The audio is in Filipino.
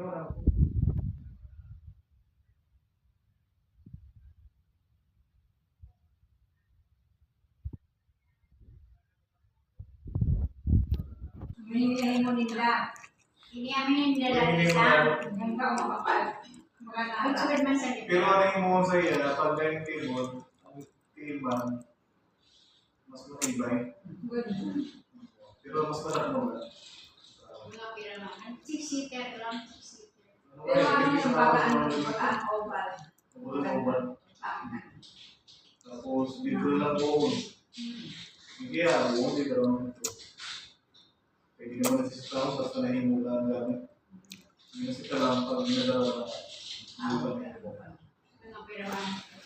Hinihingi mo nila. Iniamin nila isa. Yung ka makapal. Magsugod man sa Pero ano yung mo sa iya, pag yung table, ang table, mas matibay. Good. Pero mas malaki mo ba? mga pira naman. 6-seater lang. 6-seater. Pero ano yung bagaan oval. Tapos dito lang po. Hindi ako, hindi ka naman ito. Pwede naman nasisitaw, basta nahimula ang gamit. Hindi nasita lang pag nadala. Mga pira naman.